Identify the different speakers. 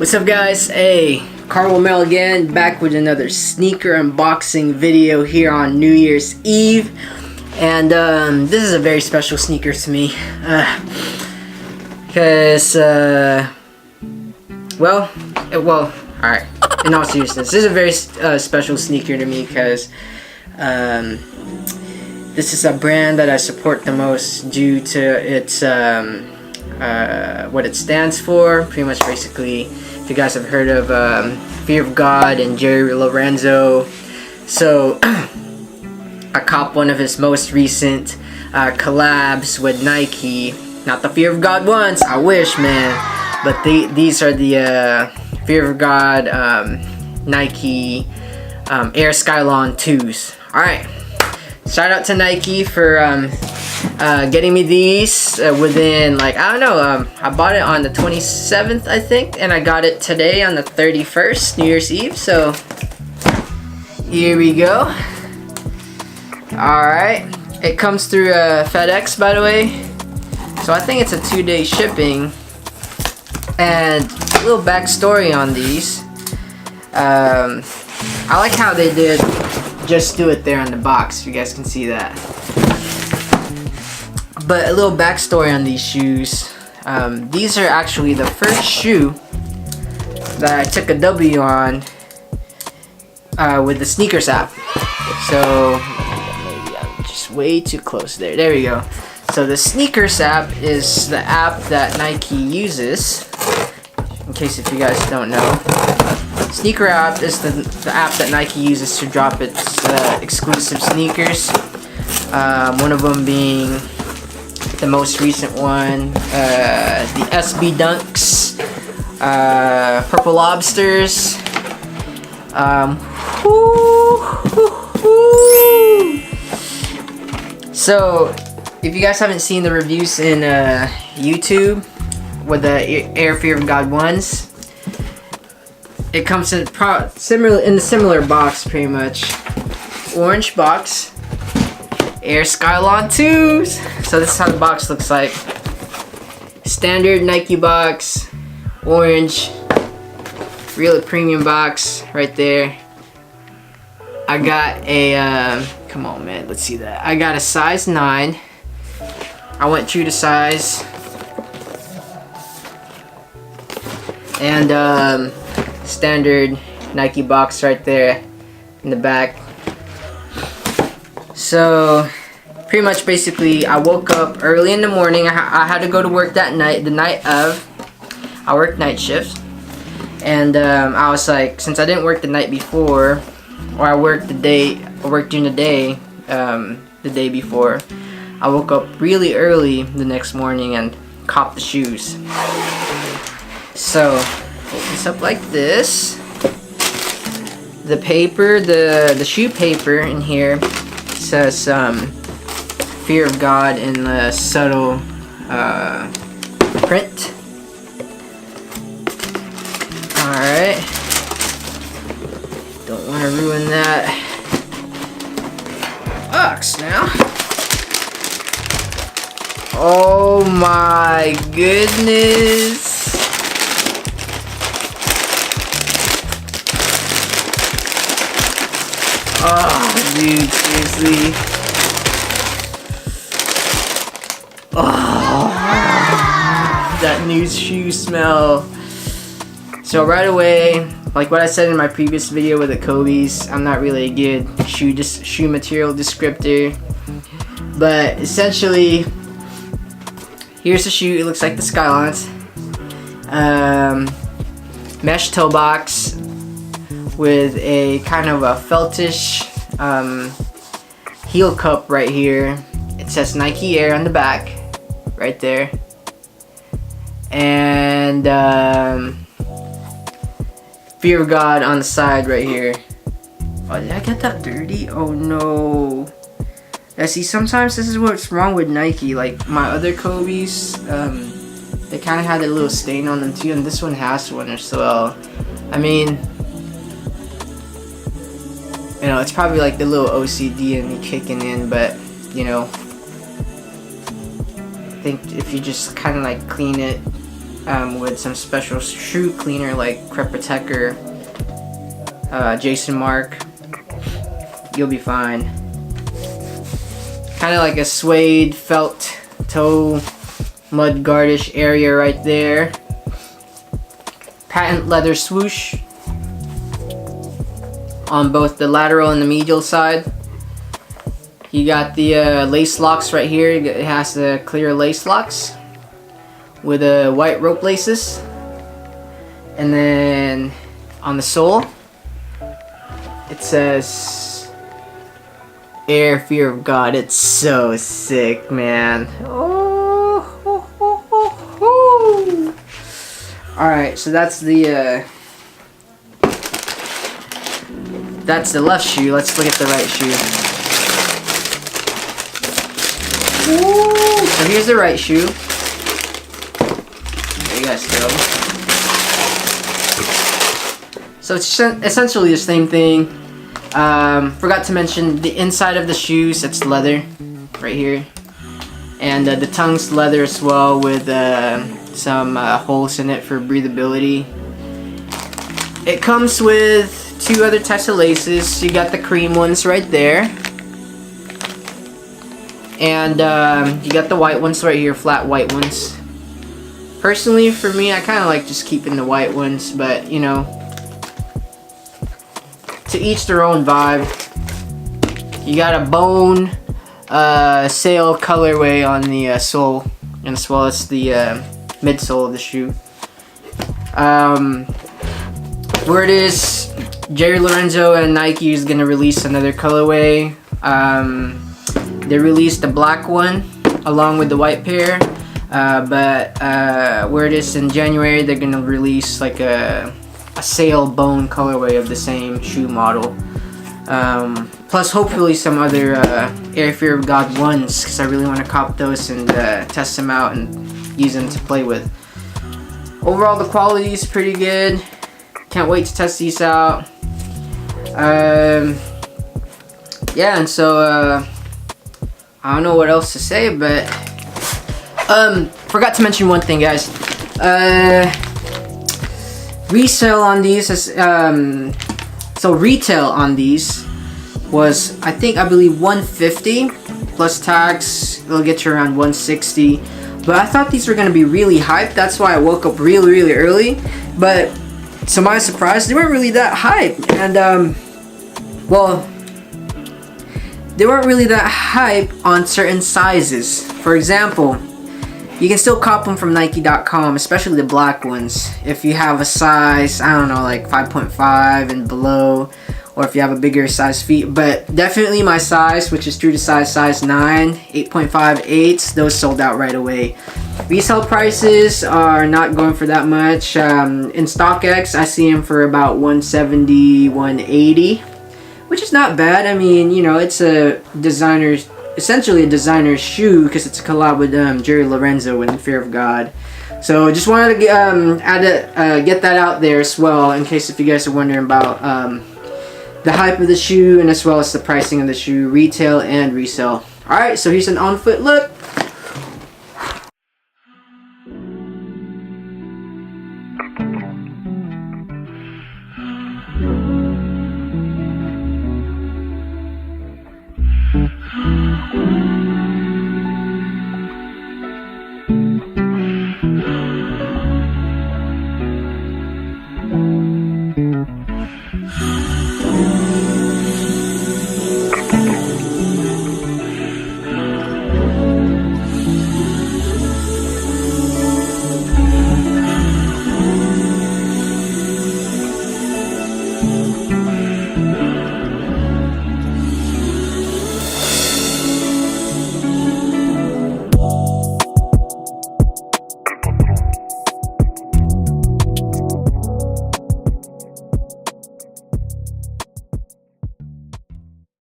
Speaker 1: What's up, guys? Hey, Carl Mel again, back with another sneaker unboxing video here on New Year's Eve. And this is a very special sneaker to me. Because, alright, in all seriousness, this is a very special sneaker to me because this is a brand that I support the most due to its what it stands for. Pretty much, basically, if you guys have heard of Fear of God and Jerry Lorenzo, so I copped one of his most recent collabs with Nike. Not the Fear of God ones, I wish, man, but these are the Fear of God Nike Air Skylon 2s. Alright, shout out to Nike for getting me these within, like, I don't know, I bought it on the 27th, I think, and I got it today on the 31st, New Year's Eve, so here we go. Alright, it comes through FedEx, by the way, so I think it's a 2-day shipping. And a little backstory on these, I like how they did just do it there on the box, if you guys can see that. But a little backstory on these shoes. These are actually the first shoe that I took a W on with the Sneakers app. So maybe I'm just way too close there. There we go. So the Sneakers app is the app that Nike uses. In case if you guys don't know, Sneaker app is the app that Nike uses to drop its exclusive sneakers. One of them being the most recent one, the SB Dunks, Purple Lobsters. So, if you guys haven't seen the reviews in YouTube with the Air Fear of God ones, it comes in a similar box, pretty much. Orange box, Air Skylon 2s. So this is how the box looks like. Standard Nike box, orange, really premium box right there. I got a, come on, man, let's see that. I got a size 9. I went true to size. And standard Nike box right there in the back. So pretty much, basically, I woke up early in the morning. I had to go to work that night, the night of. I worked night shifts, and I was like, since I didn't work the night before, or I worked during the day, the day before, I woke up really early the next morning and copped the shoes. So, open this up like this. The paper, the shoe paper in here says Fear of God in the subtle print. Alright. Don't want to ruin that box now. Oh my goodness. Oh, dude, seriously. Oh, that new shoe smell. So right away, like what I said in my previous video with the Kobe's, I'm not really a good shoe material descriptor. But essentially, here's the shoe. It looks like the Skylons. Mesh toe box with a kind of a feltish heel cup right here. It says Nike Air on the back, right there. And Fear of God on the side right here. Oh, did I get that dirty? Oh no. Yeah, see, sometimes this is what's wrong with Nike. Like my other Kobe's, they kind of had a little stain on them too, and this one has one as well. I mean, you know, it's probably like the little OCD in me kicking in, but you know, I think if you just kind of like clean it with some special shoe cleaner like Crepatecker, Jason Mark, you'll be fine. Kind of like a suede felt toe mud guardish area right there. Patent leather swoosh on both the lateral and the medial side. You got the lace locks right here. It has the clear lace locks with white rope laces. And then on the sole, it says Air Fear of God. It's so sick, man. Oh, ho, ho, ho, ho. Alright, so that's the left shoe. Let's look at the right shoe. Ooh. So here's the right shoe. There you guys go. So it's essentially the same thing. Forgot to mention the inside of the shoes. It's leather right here, and the tongue's leather as well with some holes in it for breathability. It comes with 2 other types of laces. You got the cream ones right there. And you got the white ones right here, flat white ones. Personally, for me, I kind of like just keeping the white ones, but you know, to each their own vibe. You got a bone sail colorway on the sole, and as well as the midsole of the shoe. Word is Jerry Lorenzo and Nike is gonna release another colorway. They released the black one along with the white pair, but word is in January they're gonna release like a sail bone colorway of the same shoe model. Plus hopefully some other Air Fear of God ones, because I really want to cop those and test them out and use them to play with. Overall the quality is pretty good. Can't wait to test these out. Yeah, and so I don't know what else to say, but forgot to mention one thing, guys. Resale on these is so retail on these was I believe $150 plus tax. It'll get you around $160. But I thought these were gonna be really hyped. That's why I woke up really early. But to my surprise, they weren't really that hype. And well, they weren't really that hype on certain sizes. For example, you can still cop them from Nike.com, especially the black ones. If you have a size, I don't know, like 5.5 and below, or if you have a bigger size feet. But definitely my size, which is true to size 9, 8.5, 8, those sold out right away. Resale prices are not going for that much. In StockX, I see them for about $170, $180, which is not bad. I mean, you know, it's a designer's, essentially a designer's shoe because it's a collab with Jerry Lorenzo and Fear of God. So just wanted to get that out there as well, in case if you guys are wondering about the hype of the shoe and as well as the pricing of the shoe, retail and resale. Alright, so here's an on-foot look.